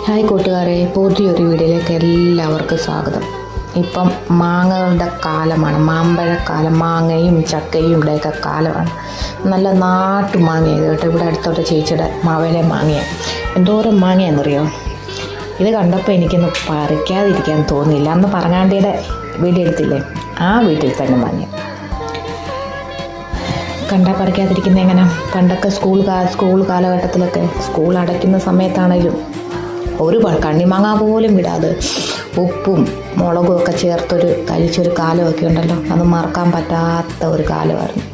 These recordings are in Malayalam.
ഹായ് കൂട്ടുകാരെ, പുതിയൊരു വീഡിയോയിലേക്ക് എല്ലാവർക്കും സ്വാഗതം. ഇപ്പം മാങ്ങകളുടെ കാലമാണ്, മാമ്പഴക്കാലം. മാങ്ങയും ചക്കയും ഇവിടെയൊക്കെ കാലമാണ്. നല്ല നാട്ടു മാങ്ങയത് കേട്ടോ. ഇവിടെ അടുത്തോട്ട് ചേച്ചിയുടെ മാവേലെ മാങ്ങയാണ്. എന്തോരം മാങ്ങയാണെന്നറിയോ? ഇത് കണ്ടപ്പോൾ എനിക്കൊന്ന് പറിക്കാതിരിക്കാൻ തോന്നിയില്ല. അന്ന് പറങ്ങാണ്ടിയുടെ വീഡിയോ എടുത്തില്ലേ, ആ വീട്ടിൽ തന്നെ മാങ്ങ കണ്ടാൽ പറിക്കാതിരിക്കുന്നത് എങ്ങനെ? പണ്ടൊക്കെ സ്കൂൾ കാലഘട്ടത്തിലൊക്കെ സ്കൂൾ അടയ്ക്കുന്ന സമയത്താണേലും ഒരു കണ്ണിമാങ്ങ പോലും വിടാതെ ഉപ്പും മുളകും ഒക്കെ ചേർത്തൊരു കഴിച്ചൊരു കാലമൊക്കെ ഉണ്ടല്ലോ. അത് മറക്കാൻ പറ്റാത്ത ഒരു കാലമായിരുന്നു.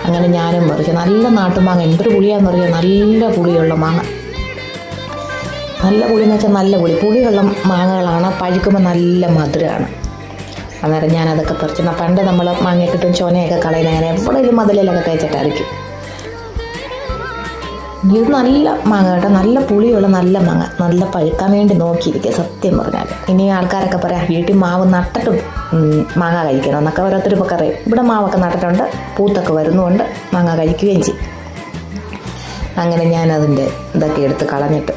അങ്ങനെ ഞാനും പറിച്ചു. നല്ല നാട്ടുമാങ്ങ, എന്തൊരു പുളിയാന്ന് പറയുക, നല്ല പുളിയുള്ള മാങ്ങ. നല്ല പുളിയെന്ന് വെച്ചാൽ നല്ല പുളിയുള്ള മാങ്ങകളാണ്. പഴുക്കുമ്പോൾ നല്ല മധുരമാണ്. അന്നേരം ഞാനതൊക്കെ പറിച്ചു. പണ്ട് നമ്മൾ മാങ്ങ കിട്ടും ചോനയൊക്കെ കളയുന്ന അങ്ങനെ എവിടെയും മതിലൊക്കെ തേച്ചിട്ടായിരിക്കും. ഇത് നല്ല മാങ്ങ കേട്ടോ, നല്ല പുളിയുള്ള നല്ല മാങ്ങ. നല്ല പഴുക്കാൻ വേണ്ടി നോക്കിയിരിക്കുക സത്യം പറഞ്ഞാൽ. ഇനി ആൾക്കാരൊക്കെ പറയാം വീട്ടിൽ മാവ് നട്ടിട്ടും മാങ്ങ കഴിക്കണം എന്നൊക്കെ ഓരോരുത്തരും ഇപ്പോൾ അറിയും. ഇവിടെ മാവൊക്കെ നട്ടിട്ടുണ്ട്, പൂത്തൊക്കെ വരുന്നുകൊണ്ട് മാങ്ങ കഴിക്കുകയും ചെയ്യും. അങ്ങനെ ഞാനതിൻ്റെ ഇതൊക്കെ എടുത്ത് കളഞ്ഞിട്ട്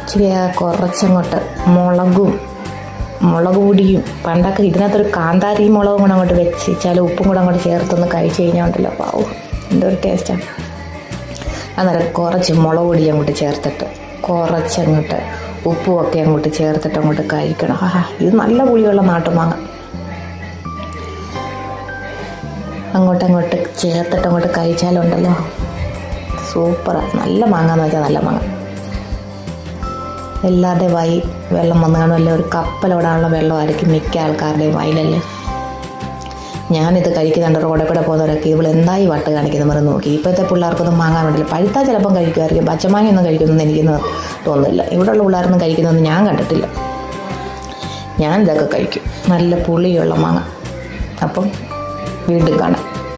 ഇച്ചിരി കുറച്ചങ്ങോട്ട് മുളക് പൊടിയും, പണ്ടൊക്കെ ഇതിനകത്തൊരു കാന്താരി മുളകും കൂടെ അങ്ങോട്ട് വെച്ചാൽ ഉപ്പും കൂടെ അങ്ങോട്ട് ചേർത്തൊന്ന് കഴിച്ച് കഴിഞ്ഞാൽ ഉണ്ടല്ലോ, പാവം എന്തൊരു ടേസ്റ്റാണ്. അന്നേരം കുറച്ച് മുളക് പൊടി അങ്ങോട്ട് ചേർത്തിട്ട് കുറച്ചങ്ങോട്ട് ഉപ്പുമൊക്കെ അങ്ങോട്ട് ചേർത്തിട്ട് അങ്ങോട്ട് കഴിക്കണം. ഇത് നല്ല പുളിയുള്ള നാട്ടുമാങ്ങ. അങ്ങോട്ട് ചേർത്തിട്ട് അങ്ങോട്ട് കഴിച്ചാലുണ്ടല്ലോ സൂപ്പറാണ്. നല്ല മാങ്ങ എന്ന് വെച്ചാൽ നല്ല മാങ്ങ. എല്ലാവരുടെയും വായി വെള്ളം വന്നു കാണുമല്ലേ, ഒരു കപ്പലോടാനുള്ള വെള്ളമായിരിക്കും മിക്ക ആൾക്കാരുടെയും വായിലല്ലേ. ഞാനിത് കഴിക്കുന്നുണ്ട്. റോഡിൽ കൂടെ പോകുന്നവരൊക്കെ ഇവൾ എന്തായി വട്ട് കാണിക്കുന്ന മറന്ന് നോക്കി. ഇപ്പോഴത്തെ പിള്ളേർക്കൊന്നും മാങ്ങാൻ വേണ്ടില്ല. പഴുത്താൽ ചിലപ്പം കഴിക്കുമായിരിക്കും, പച്ചമാങ്ങയൊന്നും കഴിക്കുമെന്ന് എനിക്കൊന്നും തോന്നുന്നില്ല. ഇവിടെയുള്ള പിള്ളേരൊന്നും കഴിക്കുന്നതൊന്നും ഞാൻ കണ്ടിട്ടില്ല. ഞാനിതൊക്കെ കഴിക്കും, നല്ല പുളിയുള്ള മാങ്ങ. അപ്പം വീണ്ടും കാണാം.